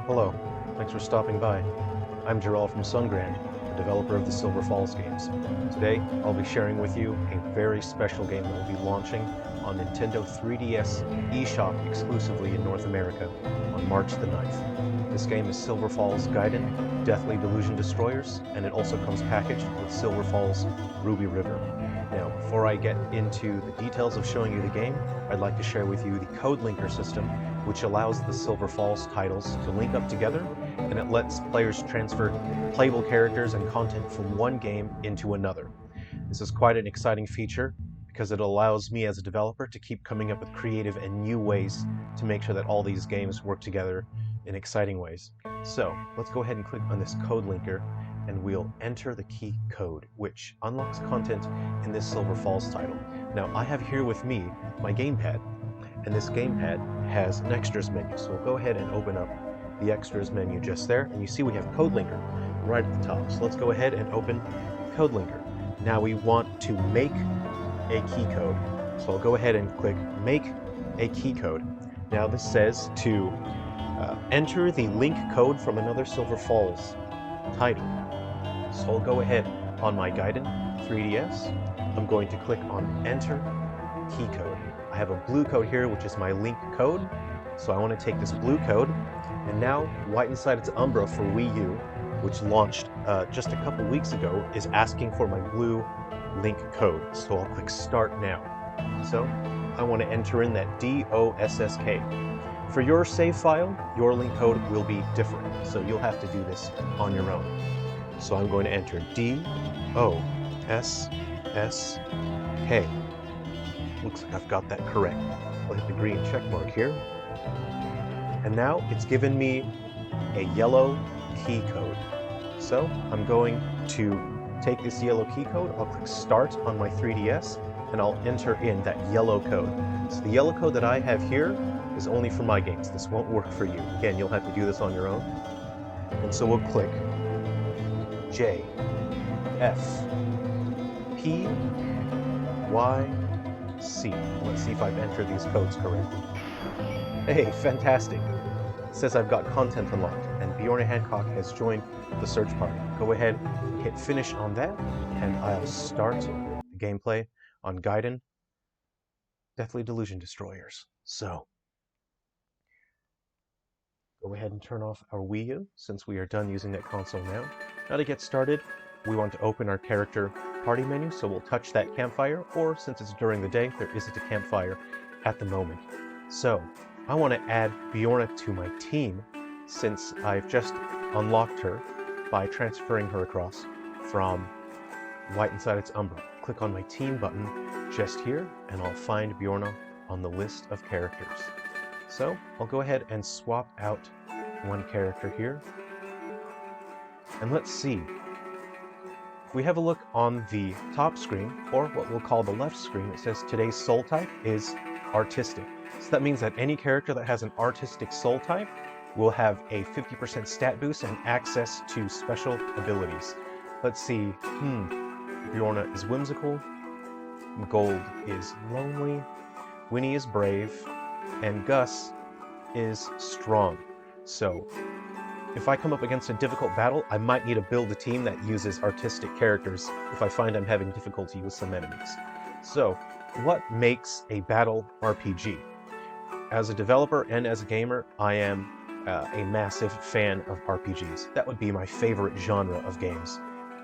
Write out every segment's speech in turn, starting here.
Hello, thanks for stopping by. I'm Gerald from Sungrand, the developer of the Silver Falls games. Today, I'll be sharing with you a very special game that will be launching on Nintendo 3DS eShop exclusively in North America on March the 9th. This game is Silver Falls Gaiden, Deathly Delusion Destroyers, and it also comes packaged with Silver Falls Ruby River. Now, before I get into the details of showing you the game, I'd like to share with you the code linker system, which allows the Silver Falls titles to link up together, and it lets players transfer playable characters and content from one game into another. This is quite an exciting feature because it allows me as a developer to keep coming up with creative and new ways to make sure that all these games work together in exciting ways. So let's go ahead and click on this code linker and we'll enter the key code, which unlocks content in this Silver Falls title. Now I have here with me my gamepad, and this gamepad has an extras menu. So we'll go ahead and open up the extras menu just there, and you see we have code linker right at the top. So let's go ahead and open code linker. Now we want to make a key code. So I'll go ahead and click make a key code. Now this says to enter the link code from another Silver Falls title. So I'll go ahead on my Gaiden 3DS. I'm going to click on enter key code. I have a blue code here, which is my link code. So I want to take this blue code, and now White Inside Its Umbra for Wii U, which launched just a couple weeks ago, is asking for my blue link code. So I'll click start now. So I want to enter in that DOSSK. For your save file, your link code will be different, so you'll have to do this on your own. So I'm going to enter DOSSK. Looks like I've got that correct. I'll hit the green check mark here. And now it's given me a yellow key code. So I'm going to take this yellow key code, I'll click start on my 3DS, and I'll enter in that yellow code. So the yellow code that I have here is only for my games. This won't work for you. Again, you'll have to do this on your own. And so we'll click J, F, P, Y, C. Let's see if I've entered these codes correctly. Hey, fantastic. It says I've got content unlocked, and Bjorn Hancock has joined the search party. Go ahead and hit finish on that, and I'll start the gameplay on Gaiden, Deathly Delusion Destroyers. So, go ahead and turn off our Wii U, since we are done using that console now. Now to get started, we want to open our character party menu, so we'll touch that campfire, or since it's during the day, there isn't a campfire at the moment. So, I want to add Bjorn to my team, since I've just unlocked her by transferring her across from White Inside Its Umbra. Click on my team button just here, and I'll find Bjorn on the list of characters. So, I'll go ahead and swap out one character here. And let's see. If we have a look on the top screen, or what we'll call the left screen, it says today's soul type is artistic. So that means that any character that has an artistic soul type will have a 50% stat boost and access to special abilities. Let's see. Bjorn is whimsical, Gold is lonely, Winnie is brave, and Gus is strong. So, if I come up against a difficult battle, I might need to build a team that uses artistic characters if I find I'm having difficulty with some enemies. So, what makes a battle RPG? As a developer and as a gamer, I am a massive fan of RPGs. That would be my favorite genre of games.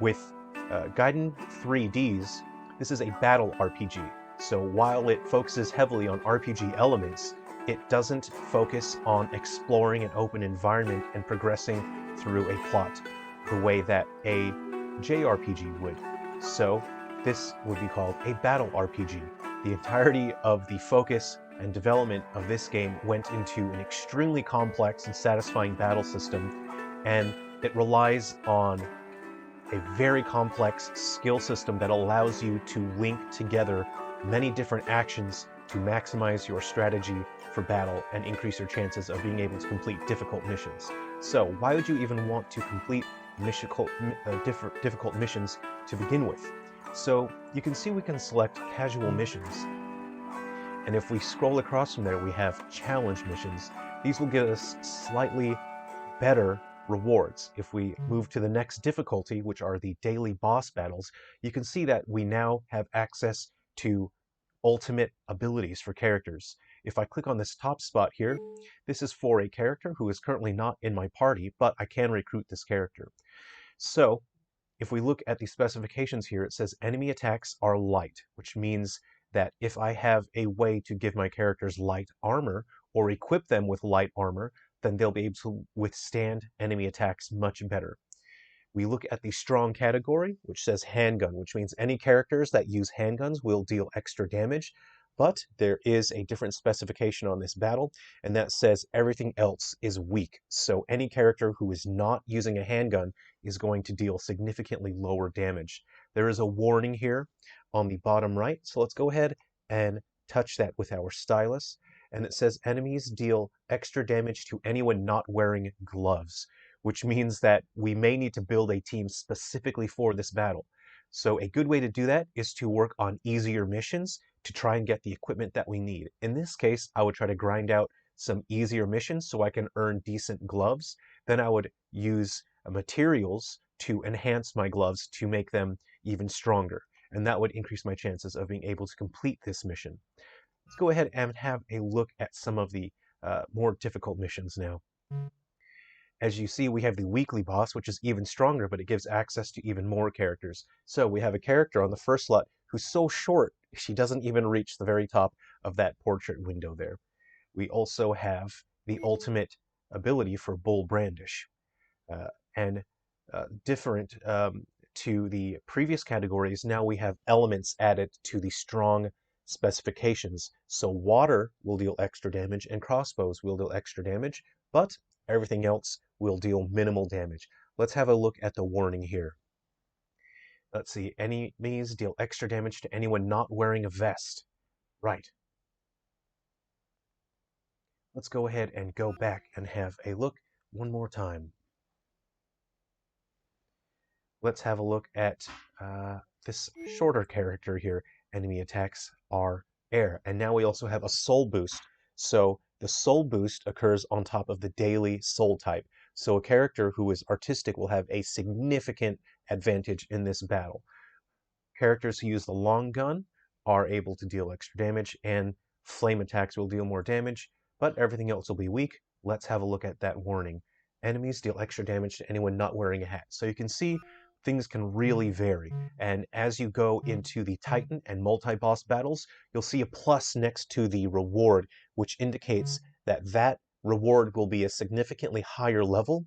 With Gaiden 3Ds, this is a battle RPG. So while it focuses heavily on RPG elements, it doesn't focus on exploring an open environment and progressing through a plot the way that a JRPG would. So this would be called a battle RPG. The entirety of the focus and development of this game went into an extremely complex and satisfying battle system, and it relies on a very complex skill system that allows you to link together many different actions to maximize your strategy for battle and increase your chances of being able to complete difficult missions. So why would you even want to complete difficult missions to begin with? So you can see we can select casual missions, and if we scroll across from there we have challenge missions. These will give us slightly better rewards. If we move to the next difficulty, which are the daily boss battles, you can see that we now have access to ultimate abilities for characters. If I click on this top spot here, this is for a character who is currently not in my party, but I can recruit this character. So if we look at the specifications here, it says enemy attacks are light, which means that if I have a way to give my characters light armor or equip them with light armor, then they'll be able to withstand enemy attacks much better. We look at the strong category, which says handgun, which means any characters that use handguns will deal extra damage. But there is a different specification on this battle, and that says everything else is weak. So any character who is not using a handgun is going to deal significantly lower damage. There is a warning here on the bottom right, so let's go ahead and touch that with our stylus. And it says enemies deal extra damage to anyone not wearing gloves, which means that we may need to build a team specifically for this battle. So a good way to do that is to work on easier missions to try and get the equipment that we need. In this case, I would try to grind out some easier missions so I can earn decent gloves. Then I would use materials to enhance my gloves to make them even stronger. And that would increase my chances of being able to complete this mission. Let's go ahead and have a look at some of the more difficult missions now. As you see, we have the weekly boss, which is even stronger, but it gives access to even more characters. So we have a character on the first slot who's so short, she doesn't even reach the very top of that portrait window there. We also have the ultimate ability for Bull Brandish. And different to the previous categories, now we have elements added to the strong specifications. So water will deal extra damage and crossbows will deal extra damage, but everything else will deal minimal damage. Let's have a look at the warning here. Let's see, enemies deal extra damage to anyone not wearing a vest. Right. Let's go ahead and go back and have a look one more time. Let's have a look at this shorter character here. Enemy attacks are air. And now we also have a soul boost. So the soul boost occurs on top of the daily soul type. So a character who is artistic will have a significant advantage in this battle. Characters who use the long gun are able to deal extra damage, and flame attacks will deal more damage, but everything else will be weak. Let's have a look at that warning. Enemies deal extra damage to anyone not wearing a hat. So you can see things can really vary. And as you go into the Titan and multi-boss battles, you'll see a plus next to the reward, which indicates that that reward will be a significantly higher level,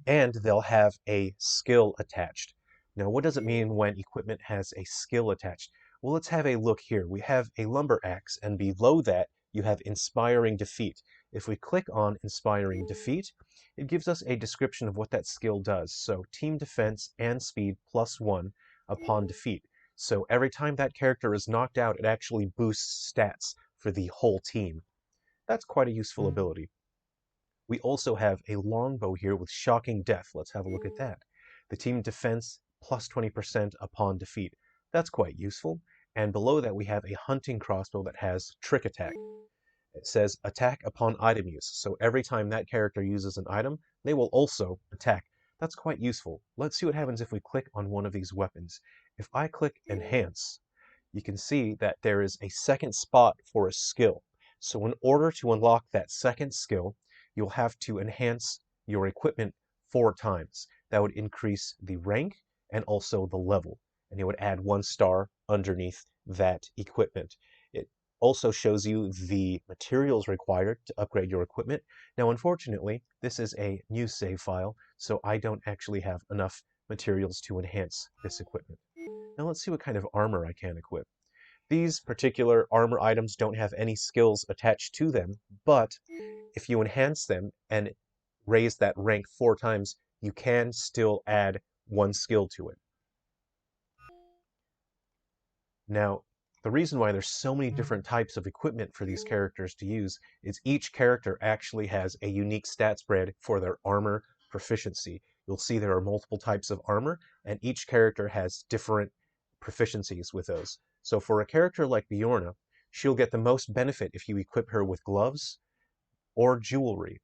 and they'll have a skill attached. Now, what does it mean when equipment has a skill attached? Well, let's have a look here. We have a lumber axe, and below that, you have Inspiring Defeat. If we click on Inspiring Defeat, it gives us a description of what that skill does. So, team defense and speed +1 upon defeat. So every time that character is knocked out, it actually boosts stats for the whole team. That's quite a useful ability. We also have a longbow here with Shocking Death. Let's have a look at that. The team defense +20% upon defeat. That's quite useful. And below that we have a hunting crossbow that has Trick Attack. It says attack upon item use. So every time that character uses an item, they will also attack. That's quite useful. Let's see what happens if we click on one of these weapons. If I click Enhance, you can see that there is a second spot for a skill. So in order to unlock that second skill, you'll have to enhance your equipment 4 times. That would increase the rank and also the level. And it would add 1 star underneath that equipment. It also shows you the materials required to upgrade your equipment. Now, unfortunately, this is a new save file, so I don't actually have enough materials to enhance this equipment. Now let's see what kind of armor I can equip. These particular armor items don't have any skills attached to them, but if you enhance them and raise that rank 4 times, you can still add 1 skill to it. Now, the reason why there's so many different types of equipment for these characters to use is each character actually has a unique stat spread for their armor proficiency. You'll see there are multiple types of armor, and each character has different proficiencies with those. So for a character like Bjorn, she'll get the most benefit if you equip her with gloves or jewelry.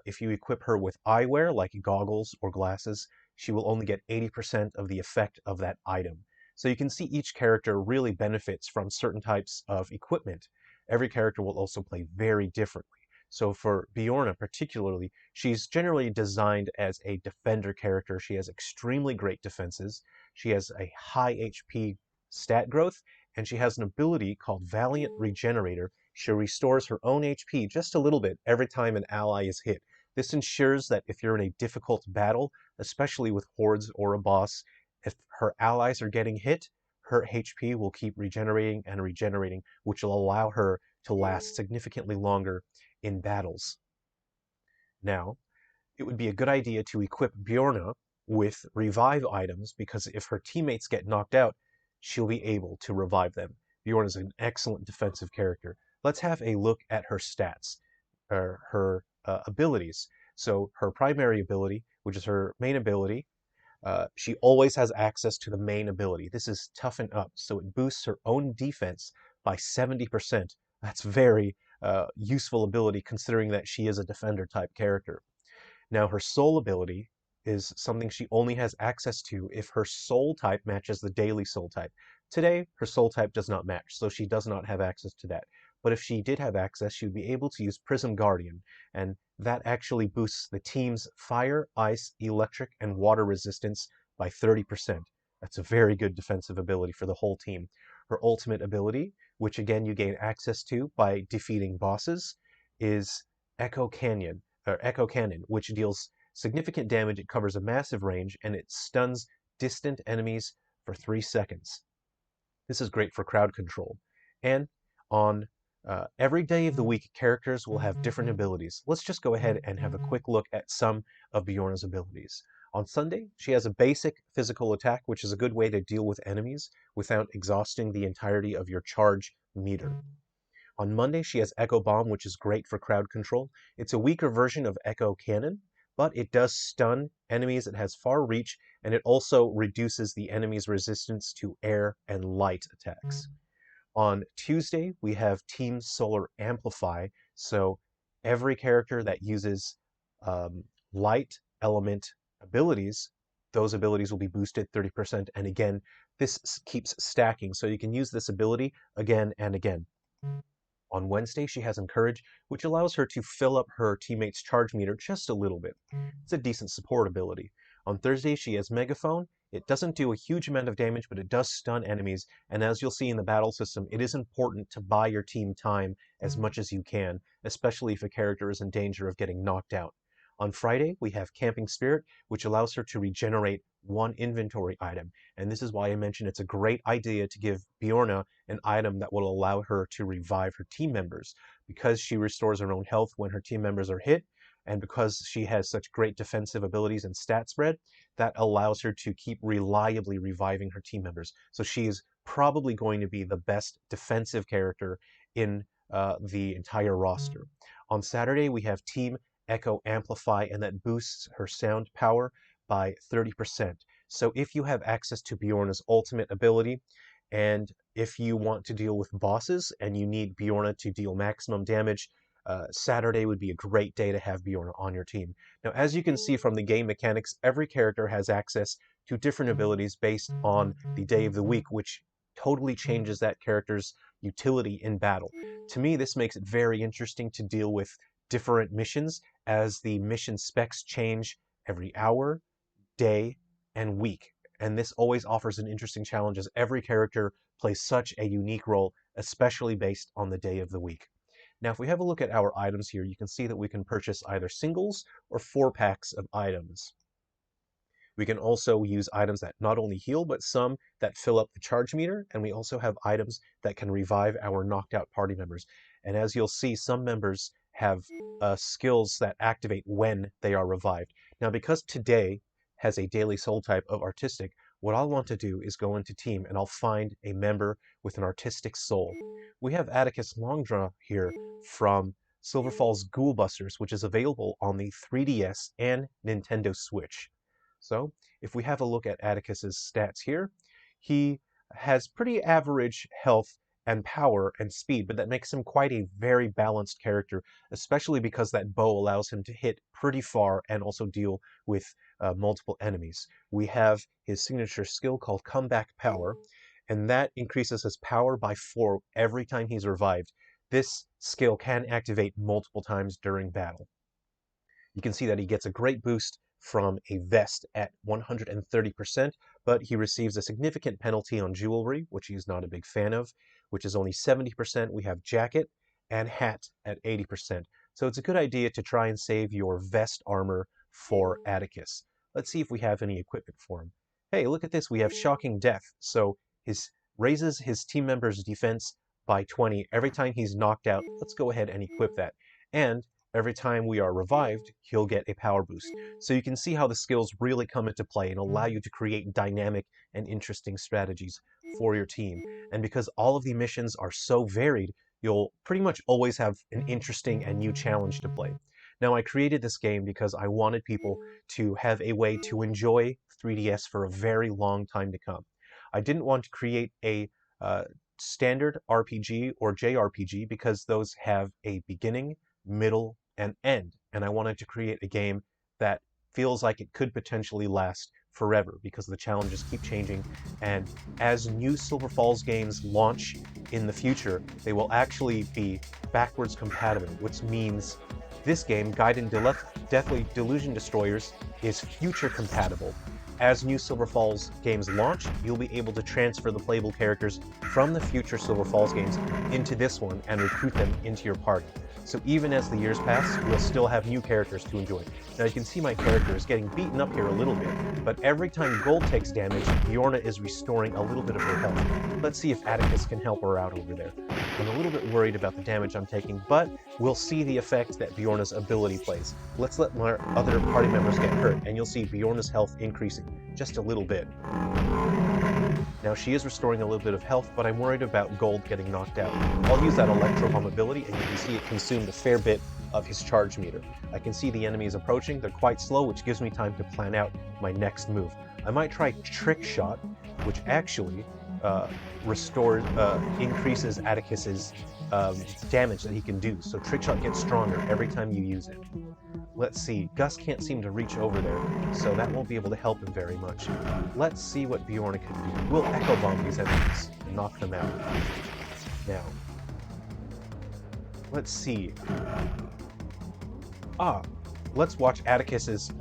if you equip her with eyewear, like goggles or glasses, she will only get 80% of the effect of that item. So you can see each character really benefits from certain types of equipment. Every character will also play very differently. So for Bjorn particularly, she's generally designed as a defender character. She has extremely great defenses. She has a high HP stat growth, and she has an ability called Valiant Regenerator. She restores her own HP just a little bit every time an ally is hit. This ensures that if you're in a difficult battle, especially with hordes or a boss, if her allies are getting hit, her HP will keep regenerating and regenerating, which will allow her to last significantly longer in battles. Now, it would be a good idea to equip Bjorn with revive items, because if her teammates get knocked out, she'll be able to revive them. Bjorn is an excellent defensive character. Let's have a look at her stats, or her abilities. So her primary ability, which is her main ability, she always has access to the main ability. This is Toughen Up, so it boosts her own defense by 70%. That's very useful ability considering that she is a defender type character. Now, her soul ability is something she only has access to if her soul type matches the daily soul type. Today, her soul type does not match, so she does not have access to that. But if she did have access, she would be able to use Prism Guardian, and that actually boosts the team's fire, ice, electric, and water resistance by 30%. That's a very good defensive ability for the whole team. Her ultimate ability, which again you gain access to by defeating bosses, is Echo Cannon, which deals significant damage. It covers a massive range, and it stuns distant enemies for 3 seconds. This is great for crowd control. And on every day of the week, characters will have different abilities. Let's just go ahead and have a quick look at some of Bjorn's abilities. On Sunday, she has a basic physical attack, which is a good way to deal with enemies without exhausting the entirety of your charge meter. On Monday, she has Echo Bomb, which is great for crowd control. It's a weaker version of Echo Cannon, but it does stun enemies, it has far reach, and it also reduces the enemy's resistance to air and light attacks. On Tuesday, we have Team Solar Amplify, so every character that uses light element abilities, those abilities will be boosted 30%, and again, this keeps stacking, so you can use this ability again and again. On Wednesday, she has Encourage, which allows her to fill up her teammates' charge meter just a little bit. It's a decent support ability. On Thursday, she has Megaphone. It doesn't do a huge amount of damage, but it does stun enemies, and as you'll see in the battle system, it is important to buy your team time as much as you can, especially if a character is in danger of getting knocked out. On Friday, we have Camping Spirit, which allows her to regenerate one inventory item, and this is why I mentioned it's a great idea to give Bjorn an item that will allow her to revive her team members, because she restores her own health when her team members are hit, and because she has such great defensive abilities and stat spread, that allows her to keep reliably reviving her team members. So she is probably going to be the best defensive character in the entire roster. On Saturday, we have Team Echo Amplify, and that boosts her sound power by 30%. So if you have access to Bjorn's ultimate ability, and if you want to deal with bosses and you need Bjorn to deal maximum damage, Saturday would be a great day to have Bjorn on your team. Now, as you can see from the game mechanics, every character has access to different abilities based on the day of the week, which totally changes that character's utility in battle. To me, this makes it very interesting to deal with different missions, as the mission specs change every hour, day, and week. And this always offers an interesting challenge, as every character plays such a unique role, especially based on the day of the week. Now, if we have a look at our items here, you can see that we can purchase either singles or 4-packs of items. We can also use items that not only heal, but some that fill up the charge meter, and we also have items that can revive our knocked out party members. And as you'll see, some members have skills that activate when they are revived. Now, because today has a daily soul type of artistic, what I'll want to do is go into team and I'll find a member with an artistic soul. We have Atticus Longdraw here from Silver Falls Ghoul Busters, which is available on the 3DS and Nintendo Switch. So if we have a look at Atticus's stats here, he has pretty average health and power and speed, but that makes him quite a very balanced character, especially because that bow allows him to hit pretty far and also deal with multiple enemies. We have his signature skill called Comeback Power, and that increases his power by 4 every time he's revived. This skill can activate multiple times during battle. You can see that he gets a great boost from a vest at 130%, but he receives a significant penalty on jewelry, which he's not a big fan of, which is only 70%. We have jacket and hat at 80%. So it's a good idea to try and save your vest armor for Atticus. Let's see if we have any equipment for him. Hey, look at this. We have Shocking Death. So his raises his team member's defense by 20 every time he's knocked out. Let's go ahead and equip that. And every time we are revived, he'll get a power boost. So you can see how the skills really come into play and allow you to create dynamic and interesting strategies for your team. And because all of the missions are so varied, you'll pretty much always have an interesting and new challenge to play. Now, I created this game because I wanted people to have a way to enjoy 3DS for a very long time to come. I didn't want to create a standard RPG or JRPG because those have a beginning, middle, and end. And I wanted to create a game that feels like it could potentially last forever because the challenges keep changing. And as new Silver Falls games launch in the future, they will actually be backwards compatible, which means this game, Gaiden Deathly Delusion Destroyers, is future compatible. As new Silver Falls games launch, you'll be able to transfer the playable characters from the future Silver Falls games into this one and recruit them into your party. So even as the years pass, we'll still have new characters to enjoy. Now you can see my character is getting beaten up here a little bit, but every time Gold takes damage, Bjorn is restoring a little bit of her health. Let's see if Atticus can help her out over there. I'm a little bit worried about the damage I'm taking, but we'll see the effect that Bjorn's ability plays. Let's let my other party members get hurt, and you'll see Bjorn's health increasing just a little bit. Now she is restoring a little bit of health, but I'm worried about Gold getting knocked out. I'll use that Electro Bomb ability, and you can see it consumed a fair bit of his charge meter. I can see the enemies approaching. They're quite slow, which gives me time to plan out my next move. I might try Trick Shot, which actually increases Atticus's damage that he can do. So Trick Shot gets stronger every time you use it. Let's see, Gus can't seem to reach over there, so that won't be able to help him very much. Let's see what Bjorn can do. We'll Echo Bomb these enemies and knock them out. Now, let's see. Let's watch Atticus's,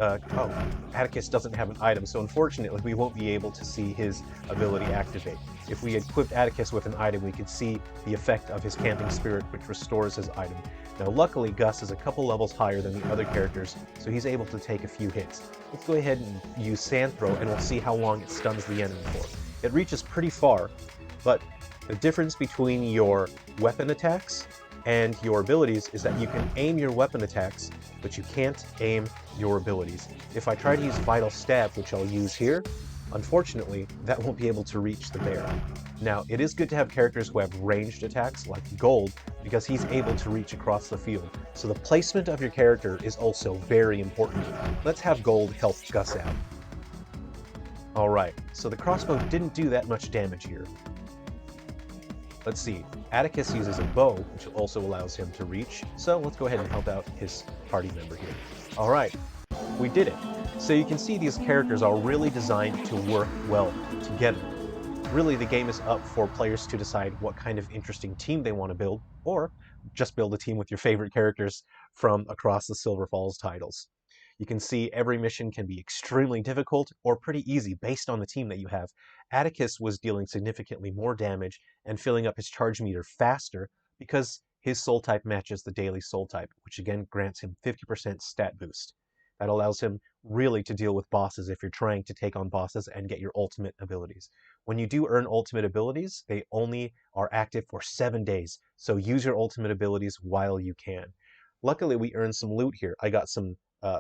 Atticus doesn't have an item, so unfortunately we won't be able to see his ability activate. If we had equipped Atticus with an item, we could see the effect of his Camping Spirit, which restores his item. Now luckily, Gus is a couple levels higher than the other characters, so he's able to take a few hits. Let's go ahead and use Sand Throw, and we'll see how long it stuns the enemy for. It reaches pretty far, but the difference between your weapon attacks and your abilities is that you can aim your weapon attacks, but you can't aim your abilities. If I try to use Vital Stab, which I'll use here, unfortunately, that won't be able to reach the bear. Now, it is good to have characters who have ranged attacks, like Gold, because he's able to reach across the field. So the placement of your character is also very important. Let's have Gold help Gus out. Alright, so the crossbow didn't do that much damage here. Let's see, Atticus uses a bow, which also allows him to reach, so let's go ahead and help out his party member here. Alright, we did it. So you can see these characters are really designed to work well together. Really, the game is up for players to decide what kind of interesting team they want to build, or just build a team with your favorite characters from across the Silver Falls titles. You can see every mission can be extremely difficult or pretty easy based on the team that you have. Atticus was dealing significantly more damage and filling up his charge meter faster because his soul type matches the daily soul type, which again grants him 50% stat boost. That allows him really to deal with bosses if you're trying to take on bosses and get your ultimate abilities. When you do earn ultimate abilities, they only are active for 7 days, so use your ultimate abilities while you can. Luckily, we earned some loot here. I got some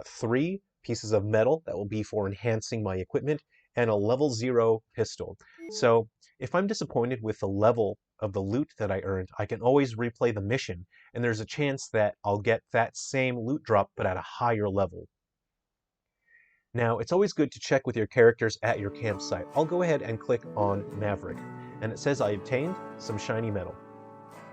3 pieces of metal that will be for enhancing my equipment, and a level 0 pistol. So if I'm disappointed with the level of the loot that I earned, I can always replay the mission, and there's a chance that I'll get that same loot drop but at a higher level. Now, it's always good to check with your characters at your campsite. I'll go ahead and click on Maverick. and it says I obtained some shiny metal.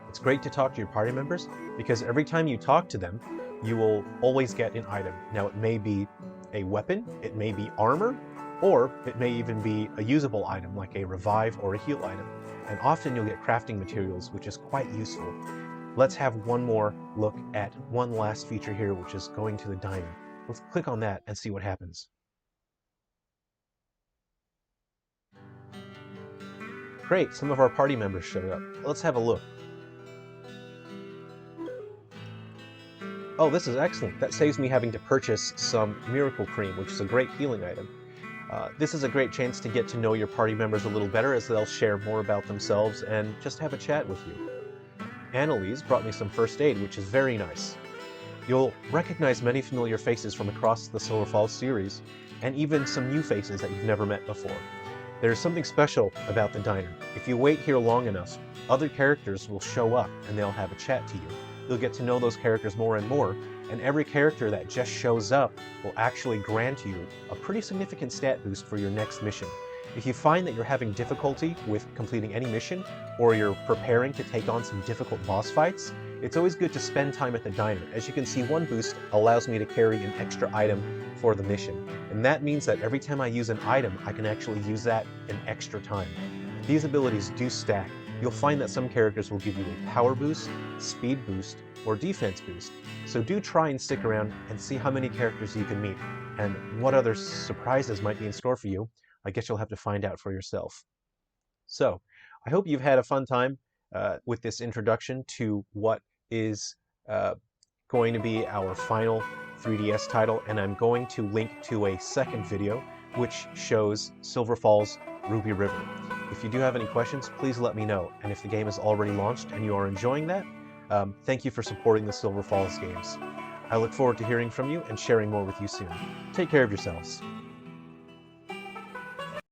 It's great to talk to your party members because every time you talk to them, you will always get an item. Now it may be a weapon, it may be armor, or it may even be a usable item like a revive or a heal item. And often you'll get crafting materials, which is quite useful. Let's have one more look at one last feature here, which is going to the diner. Let's click on that and see what happens. Great, some of our party members showed up. Let's have a look. Oh, this is excellent. That saves me having to purchase some Miracle Cream, which is a great healing item. This is a great chance to get to know your party members a little better as they'll share more about themselves and just have a chat with you. Annalise brought me some first aid, which is very nice. You'll recognize many familiar faces from across the Silver Falls series, and even some new faces that you've never met before. There's something special about the diner. If you wait here long enough, other characters will show up and they'll have a chat to you. You'll get to know those characters more and more, and every character that just shows up will actually grant you a pretty significant stat boost for your next mission. If you find that you're having difficulty with completing any mission, or you're preparing to take on some difficult boss fights, it's always good to spend time at the diner. As you can see, one boost allows me to carry an extra item for the mission, and that means that every time I use an item, I can actually use that an extra time. These abilities do stack. You'll find that some characters will give you a power boost, speed boost, or defense boost, so do try and stick around and see how many characters you can meet, and what other surprises might be in store for you. I guess you'll have to find out for yourself. So, I hope you've had a fun time with this introduction to what is going to be our final 3DS title, and I'm going to link to a second video which shows Silver Falls Ruby River. If you do have any questions, please let me know, and if the game is already launched and you are enjoying that, thank you for supporting the Silver Falls games. I look forward to hearing from you and sharing more with you soon. Take care of yourselves.